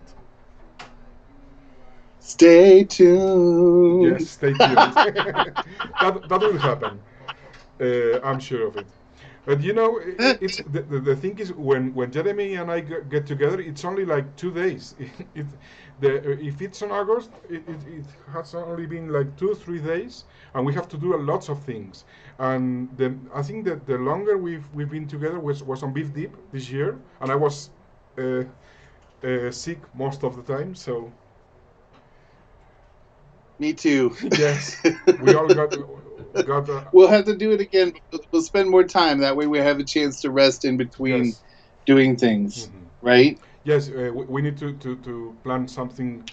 Stay tuned. Yes, stay tuned. that will happen. I'm sure of it. But it's the thing is when Jeremy and I get together, it's only like 2 days. If it's on August, it has only been like 2-3 days, and we have to do lots of things. And I think that the longer we've been together was on Beef Deep this year, and I was sick most of the time, so. Me too. Yes, we all got. We'll have to do it again. We'll spend more time. That way we have a chance to rest in between doing things. Mm-hmm. right? Yes, we need to plan something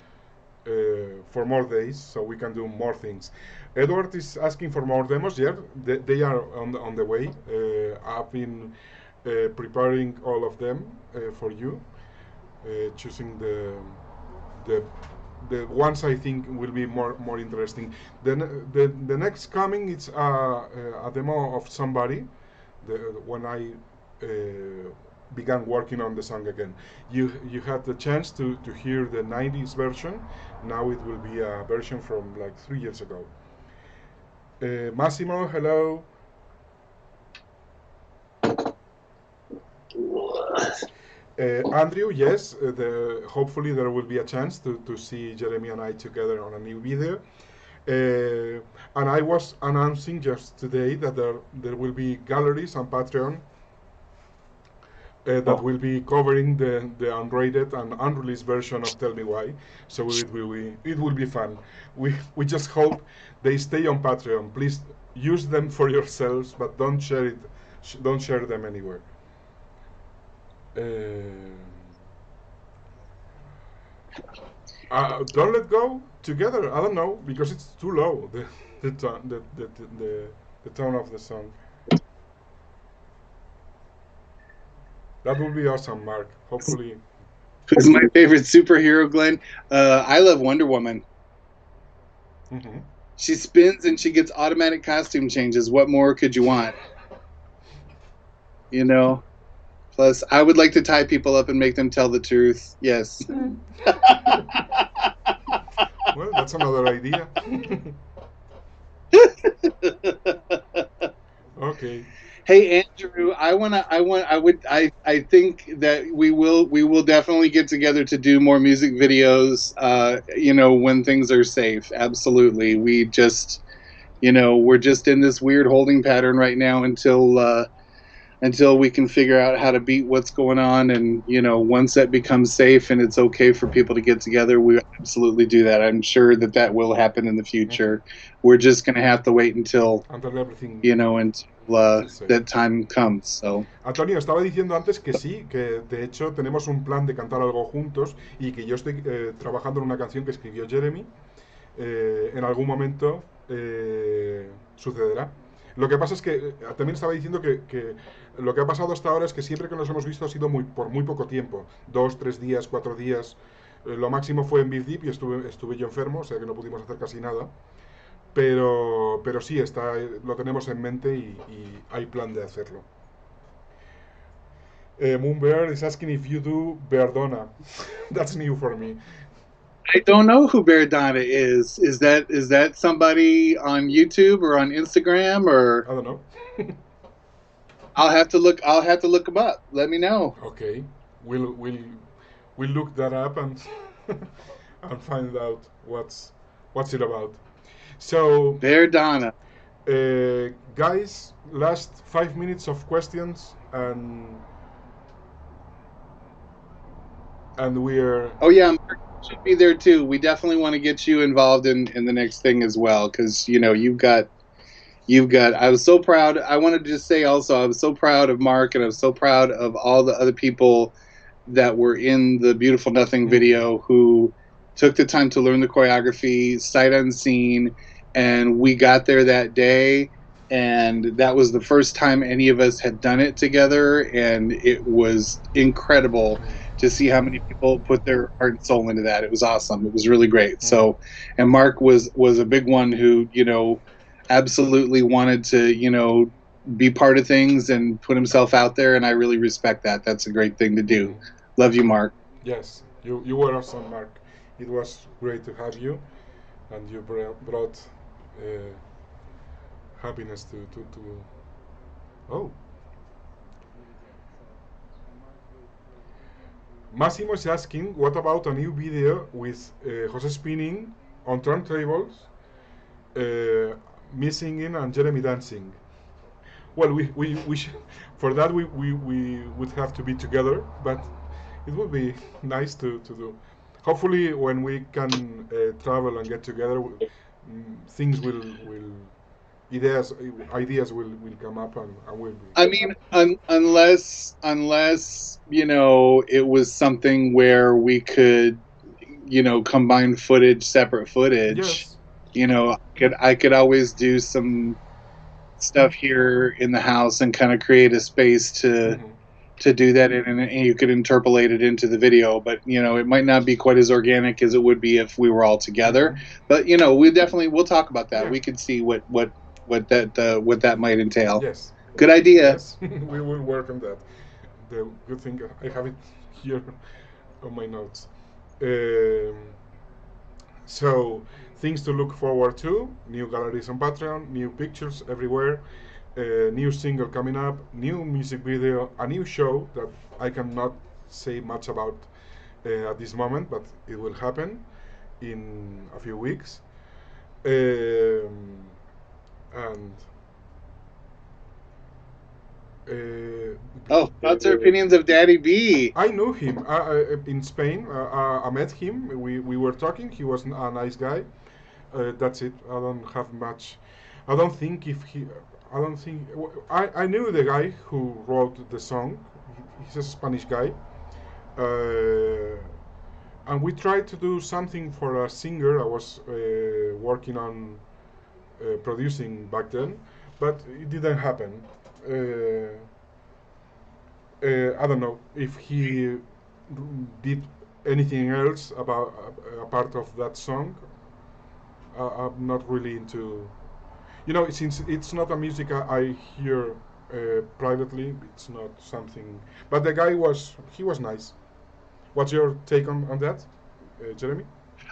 for more days so we can do more things. Edward is asking for more demos. Yeah, they are on the way. I've been preparing all of them for you, choosing the the ones I think will be more interesting. Then the next coming it's a demo of somebody. When I began working on the song again, you had the chance to hear the '90s version. Now it will be a version from like 3 years ago. Massimo, hello. Andrew, yes. Hopefully there will be a chance to see Jeremy and I together on a new video. And I was announcing just today that there will be galleries on Patreon that will be covering the unrated and unreleased version of Tell Me Why. So it will be fun. We just hope they stay on Patreon. Please use them for yourselves, but don't share it. Don't share them anywhere. Don't let go together. I don't know because it's too low. The tone of the song. That would be awesome, Mark. Hopefully. Who's my favorite superhero, Glenn? I love Wonder Woman. Mm-hmm. She spins and she gets automatic costume changes. What more could you want? You know? Plus, I would like to tie people up and make them tell the truth. Yes. Well, that's another idea. Okay. Hey Andrew, I think that we will definitely get together to do more music videos when things are safe. Absolutely. We just we're just in this weird holding pattern right now until we can figure out how to beat what's going on, and once that becomes safe and it's okay for people to get together, we absolutely do that. I'm sure that will happen in the future. We're just going to have to wait until everything that time comes. So Antonio, estaba diciendo antes que sí, que de hecho tenemos un plan de cantar algo juntos y que yo estoy trabajando en una canción que escribió Jeremy. En algún momento sucederá. Lo que pasa es que también estaba diciendo que lo que ha pasado hasta ahora es que siempre que nos hemos visto ha sido por muy poco tiempo. 2, 3 días, 4 días. Lo máximo fue en Big Deep y estuve yo enfermo, o sea que no pudimos hacer casi nada. Pero sí, lo tenemos en mente y hay plan de hacerlo. Moonbear is asking if you do Verdona. That's new for me. I don't know who Verdana is. Is that somebody on YouTube or on Instagram or? I don't know. I'll have to look them up. Let me know. Okay, we'll look that up and and find out what's it about. So Verdana. Guys, last 5 minutes of questions and we're. Oh yeah, Mark should be there too. We definitely want to get you involved in the next thing as well, because you've got. I was so proud. I wanted to just say also, I was so proud of Mark, and I was so proud of all the other people that were in the Beautiful Nothing video who took the time to learn the choreography, sight unseen, and we got there that day, and that was the first time any of us had done it together, and it was incredible to see how many people put their heart and soul into that. It was awesome. It was really great. So, and Mark was a big one who, absolutely wanted to, be part of things and put himself out there, and I really respect that. That's a great thing to do. Love you, Mark. Yes, you were awesome, Mark. It was great to have you, and you brought happiness to. Oh. Massimo is asking, what about a new video with Jose spinning on turntables, me singing and Jeremy dancing? Well, we for that we would have to be together, but it would be nice to do. Hopefully, when we can travel and get together, things will ideas will come up and will be. I mean, unless it was something where we could combine footage, separate footage. Yes. I could always do some stuff here in the house and kind of create a space Mhm. to do that in, and you could interpolate it into the video. But it might not be quite as organic as it would be if we were all together. Mhm. But we'll talk about that. Yeah. We could see what that might entail. Yes. Good idea. Yes. We will work on that. The good thing I have it here on my notes. Um, so things to look forward to: new galleries on Patreon, new pictures everywhere, new single coming up, new music video, a new show that I cannot say much about at this moment, but it will happen in a few weeks. And Thoughts or opinions of Daddy B? I knew him in Spain. I met him. We were talking. He was a nice guy. That's it. I don't have much. I don't think if he. I don't think. I knew the guy who wrote the song. He's a Spanish guy. And we tried to do something for a singer I was working on producing back then, but it didn't happen. I don't know if he did anything else about a part of that song. I'm not really into, since it's not a music I hear privately. It's not something. But the guy he was nice. What's your take on that, Jeremy?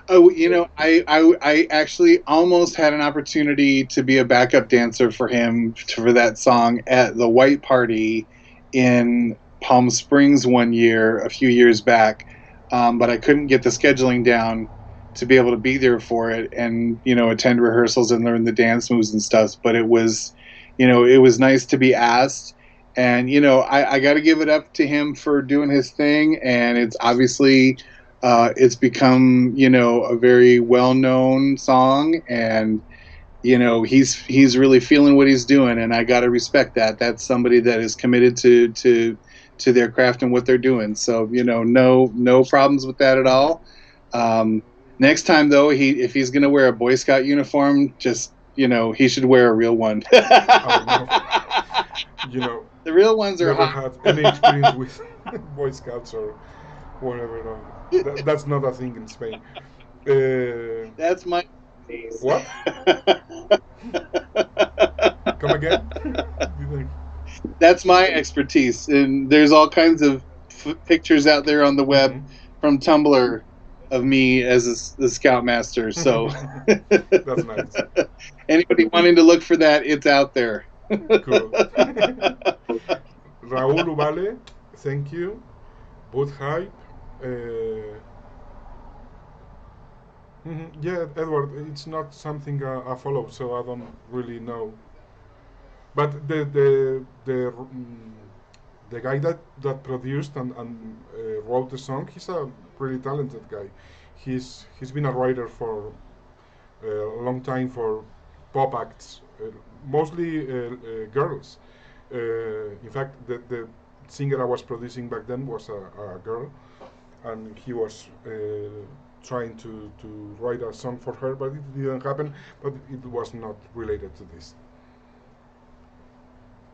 Oh, I actually almost had an opportunity to be a backup dancer for him for that song at the White Party in Palm Springs one year, a few years back, but I couldn't get the scheduling down to be able to be there for it and attend rehearsals and learn the dance moves and stuff. But it was nice to be asked, and I got to give it up to him for doing his thing, and it's obviously. It's become, a very well-known song, and he's really feeling what he's doing, and I gotta respect that. That's somebody that is committed to their craft and what they're doing. So no problems with that at all. Next time though, if he's gonna wear a Boy Scout uniform, just he should wear a real one. Oh, no. The real ones are never hot. had any experience with Boy Scouts or whatever. No. That's not a thing in Spain. That's my what? Come again? That's my expertise, and there's all kinds of pictures out there on the web from Tumblr of me as the Scoutmaster. So that's nice. Anybody wanting to look for that, it's out there. Cool. Raúl Ubale, thank you. Boot hype. Yeah, Edward, it's not something I follow, so I don't really know. But the guy that produced and wrote the song, he's a really talented guy. He's been a writer for a long time for pop acts, mostly girls. In fact, the singer I was producing back then was a girl, and he was trying to write a song for her, but it didn't happen. But it was not related to this.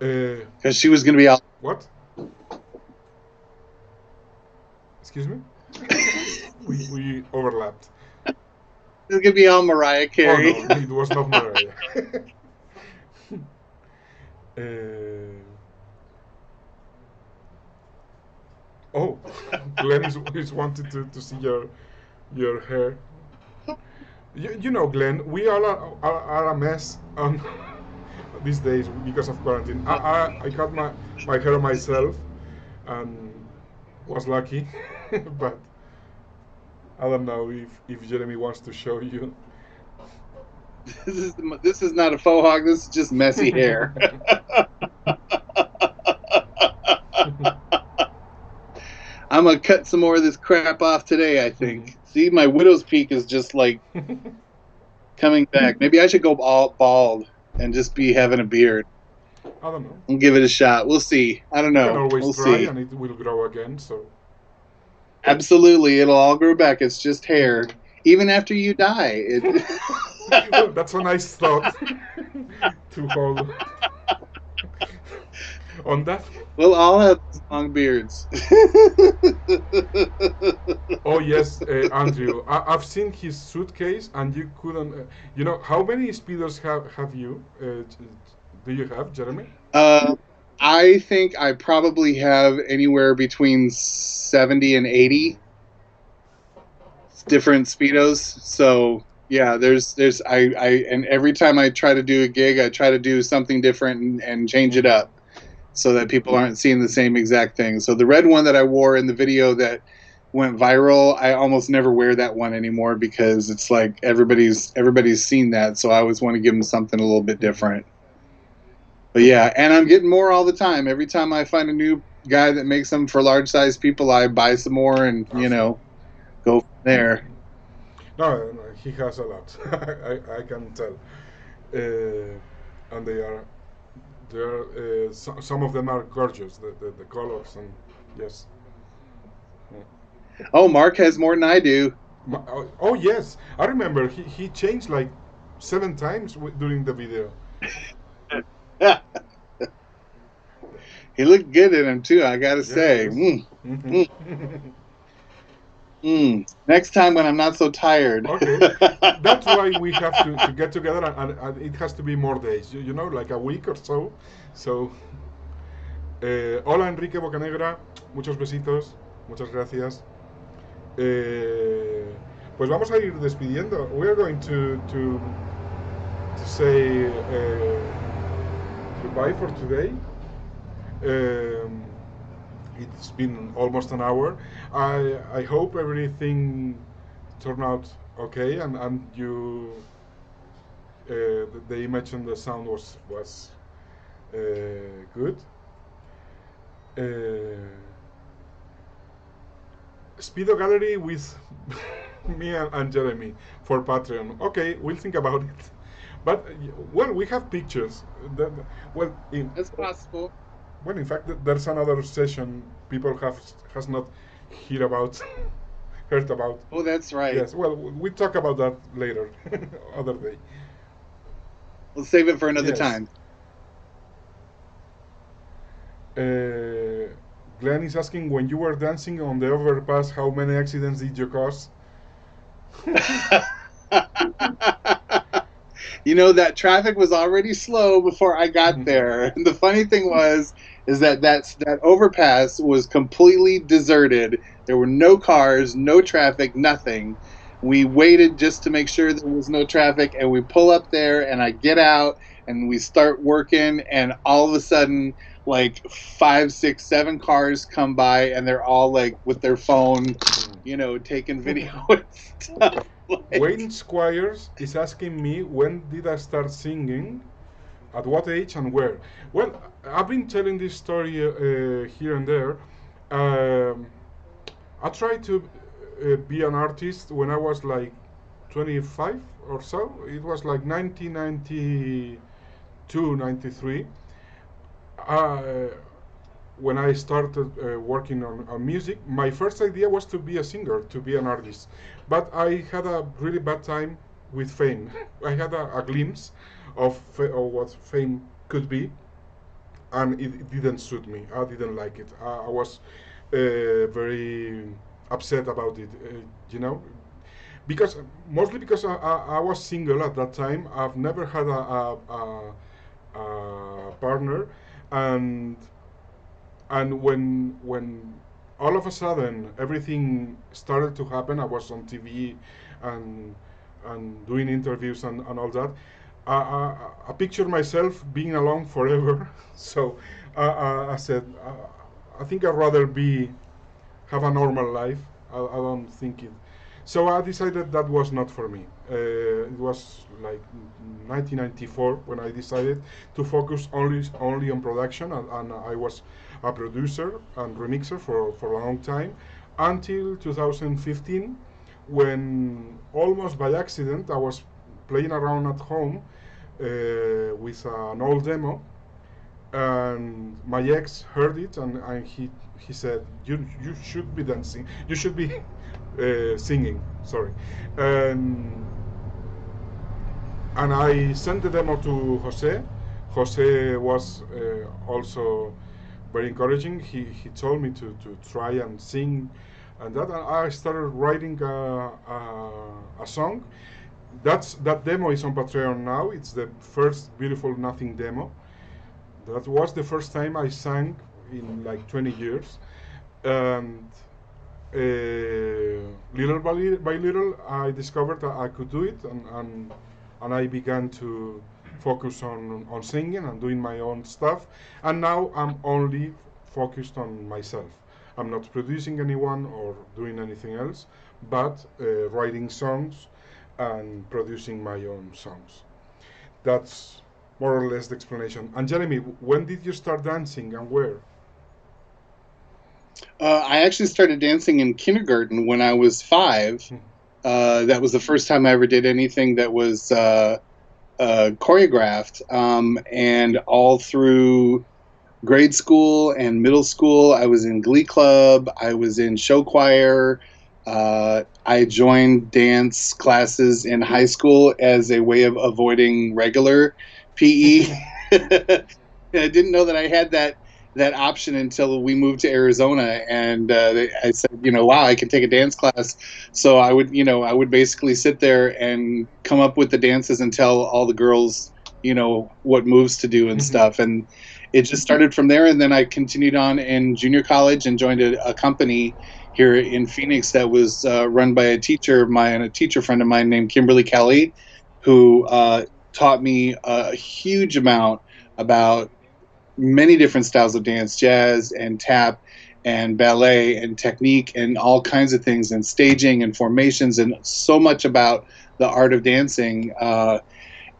Because she was going to be out. What? Excuse me? we overlapped. It's going to be all Mariah Carey. Oh, no, it was not Mariah. Glenn is wanted to see your hair. You know, Glenn, we all are a mess on these days because of quarantine. I cut my hair myself and was lucky, but I don't know if Jeremy wants to show you. This is not a faux hog. This is just messy hair. I'm gonna cut some more of this crap off today, I think. See, my widow's peak is just like coming back. Maybe I should go all bald. and just be having a beard. I don't know. We'll give it a shot. We'll see. I don't You can know. always We'll try, see. and it will grow again. So Absolutely, it'll all grow back. It's just hair. Even after you die. well, that's a nice thought to hold on that. We'll all have long beards. Oh yes, Andrew. I've seen his suitcase, and you couldn't. You know how many speedos have you? Do you have, Jeremy? uh, I think I probably have anywhere between 70 and 80 different speedos. So yeah, I and every time I try to do a gig, I try to do something different and change it up so that people aren't seeing the same exact thing. So the red one that I wore in the video that went viral, I almost never wear that one anymore because it's like everybody's seen that. So I always want to give them something a little bit different. But yeah, and I'm getting more all the time. Every time I find a new guy that makes them for large size people, I buy some more and Awesome. go from there. No, he has a lot. I can tell, and some of them are gorgeous. The colors and yes. Oh, Mark has more than I do. Oh yes, I remember he changed like 7 times during the video. He looked good in him too, I gotta say. Yes. Next time when I'm not so tired. Okay, that's why we have to get together, and it has to be more days. You know, like a week or so. So, hola Enrique Bocanegra, muchos besitos, muchas gracias. Pues vamos a ir despidiendo. We are going to say goodbye for today. It's been almost an hour. I hope everything turned out okay, and you the image and the sound was good. Speedo Gallery with me and Jeremy for Patreon. Okay, we'll think about it. But well, we have pictures. Well, That's possible. well, in fact, there's another session people has not heard about, heard about. Oh, that's right. Yes. Well, we talk about that later, other day. We'll save it for another Yes. time. Glenn is asking, when you were dancing on the overpass, how many accidents did you cause? You know, that traffic was already slow before I got there. And the funny thing is that overpass was completely deserted. There were no cars, no traffic, nothing. We waited just to make sure there was no traffic, and we pull up there, and I get out, and we start working, and all of a sudden, like 5, 6, 7 cars come by, and they're all like with their phone, taking video and stuff. Wayne Squires is asking me, when did I start singing, at what age and where? Well, I've been telling this story here and there. I tried to be an artist when I was like 25 or so. It was like 1992, 93. When I started working on music, my first idea was to be a singer, to be an artist. But I had a really bad time with fame. I had a glimpse of what fame could be, and it didn't suit me. I didn't like it. I was very upset about it, because mostly because I was single at that time. I've never had a partner, and when all of a sudden everything started to happen, I was on TV and doing interviews and all that. I pictured myself being alone forever. So I said, I think I'd rather have a normal life. I don't think it. So I decided that was not for me. It was like 1994 when I decided to focus only on production, and I was a producer and remixer for a long time, until 2015, when almost by accident I was playing around at home with an old demo, and my ex heard it, and he said, you should be dancing, you should be singing, sorry. And I sent the demo to Jose. Jose was also very encouraging. He told me to try and sing, and I started writing a song. That demo is on Patreon now. It's the first Beautiful Nothing demo. That was the first time I sang in like 20 years. And little by little, I discovered that I could do it, and I began to focus on singing and doing my own stuff. And now I'm only focused on myself. I'm not producing anyone or doing anything else, but writing songs and producing my own songs. That's more or less the explanation. And Jeremy, when did you start dancing and where? I actually started dancing in kindergarten when I was 5. That was the first time I ever did anything that was choreographed. And all through grade school and middle school, I was in Glee Club. I was in show choir. I joined dance classes in high school as a way of avoiding regular PE. I didn't know that I had that option until we moved to Arizona, and I said, wow, I can take a dance class. So I would basically sit there and come up with the dances and tell all the girls, what moves to do and stuff. And it just started from there. And then I continued on in junior college and joined a company here in Phoenix that was run by a teacher friend of mine named Kimberly Kelly, who taught me a huge amount about many different styles of dance, jazz and tap and ballet and technique and all kinds of things, and staging and formations, and so much about the art of dancing.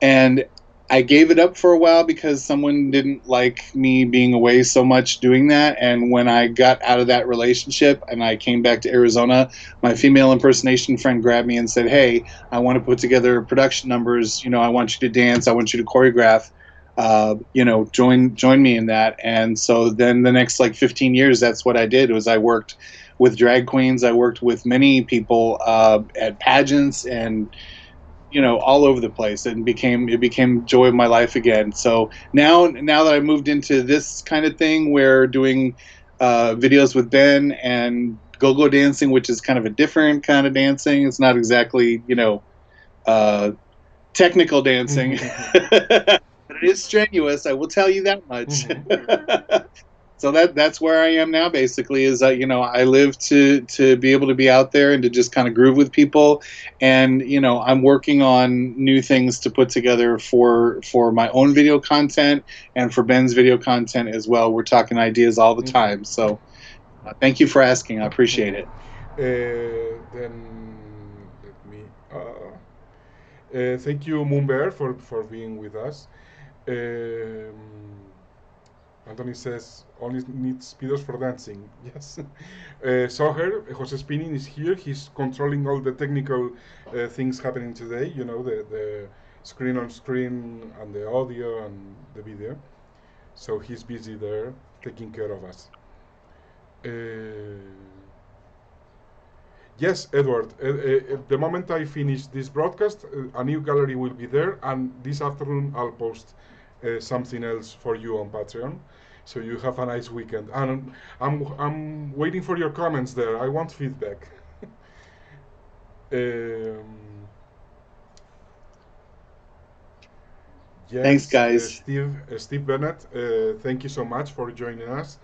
And I gave it up for a while because someone didn't like me being away so much doing that. And when I got out of that relationship and I came back to Arizona, my female impersonation friend grabbed me and said, hey, I want to put together production numbers. I want you to dance. I want you to choreograph. Join me in that. And so then the next 15 years, that's what I did. Was I worked with drag queens. I worked with many people at pageants and all over the place, and it became joy of my life again. So now that I moved into this kind of thing, where doing videos with Ben and go-go dancing, which is kind of a different kind of dancing. It's not exactly technical dancing. But it is strenuous, I will tell you that much. So that's where I am now, basically, is I live to be able to be out there and to just kind of groove with people. And I'm working on new things to put together for my own video content and for Ben's video content as well. We're talking ideas all the time. So thank you for asking. I appreciate it. Then let me thank you, Moonbear, for being with us. Anthony says only needs speedos for dancing. Yes. Soher, Jose Spinning is here. He's controlling all the technical things happening today. The screen on screen and the audio and the video. So he's busy there taking care of us. Yes, Edward. The moment I finish this broadcast, a new gallery will be there, and this afternoon I'll post something else for you on Patreon, so you have a nice weekend. And I'm waiting for your comments there. I want feedback. Yes, thanks, guys. Steve Bennett, thank you so much for joining us.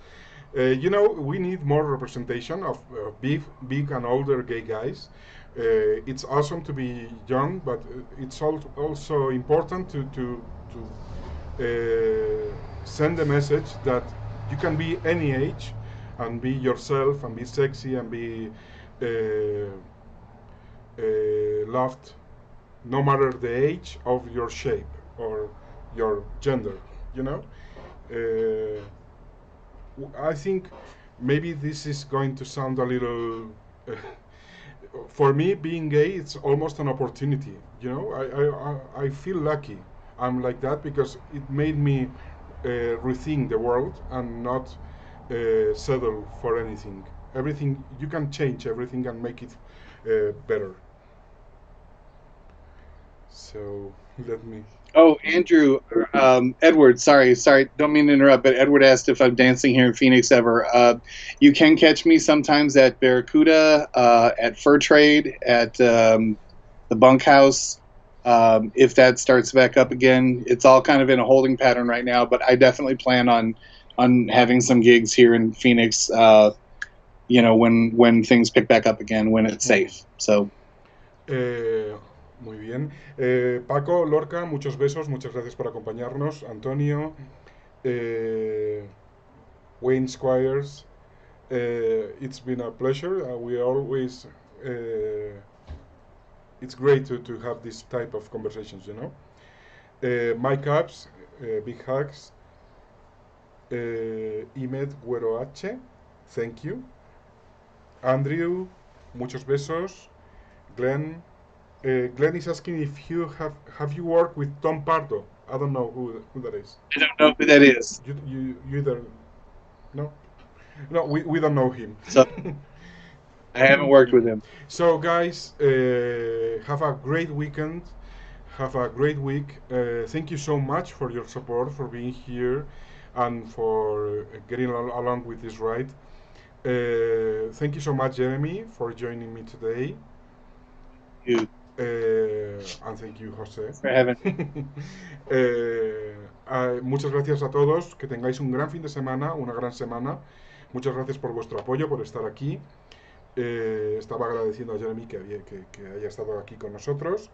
We need more representation of big and older gay guys. It's awesome to be young, but it's also important to send a message that you can be any age and be yourself and be sexy and be loved, no matter the age of your shape or your gender. I think maybe this is going to sound a little for me, being gay, it's almost an opportunity. I feel lucky. I'm like that because it made me rethink the world and not settle for anything. Everything you can change everything and make it better. So let me. Oh, Andrew, Edward, sorry, don't mean to interrupt, but Edward asked if I'm dancing here in Phoenix ever. You can catch me sometimes at Barracuda, at Fur Trade, at the Bunkhouse. If that starts back up again, it's all kind of in a holding pattern right now, but I definitely plan on having some gigs here in Phoenix. When things pick back up again, when it's safe. So. Muy bien. Paco, Lorca, muchos besos, muchas gracias por acompañarnos. Antonio, Wayne Squires, it's been a pleasure. We always, it's great to have this type of conversations, you know. Mike Ups, big hugs. Imed Güero H, thank you. Andrew, muchos besos. Glenn, Glenn is asking if you have you worked with Tom Pardo. I don't know who that is. I don't know who that is. You either no, we don't know him. So I haven't worked with him. So guys, have a great weekend. Have a great week. Thank you so much for your support, for being here, and for getting along with this ride. Thank you so much, Jeremy, for joining me today. You. And thank you, José. For having muchas gracias a todos. Que tengáis un gran fin de semana, una gran semana. Muchas gracias por vuestro apoyo, por estar aquí. Estaba agradeciendo a Jeremy que haya estado aquí con nosotros.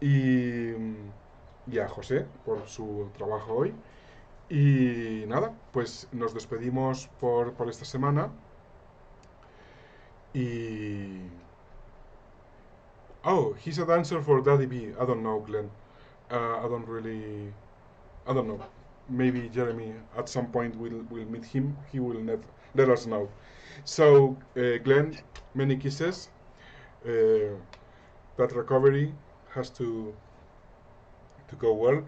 Y a José por su trabajo hoy. Y nada, pues nos despedimos por esta semana. Y... Oh, he's a dancer for Daddy B. I don't know, Glenn. I don't know. Maybe Jeremy at some point will meet him. He will let us know. So, Glenn, many kisses. That recovery has to go well.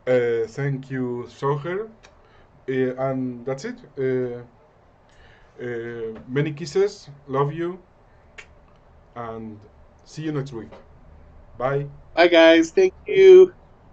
Thank you, Soher. And that's it. Many kisses. Love you. And see you next week. Bye. Bye, guys. Thank you.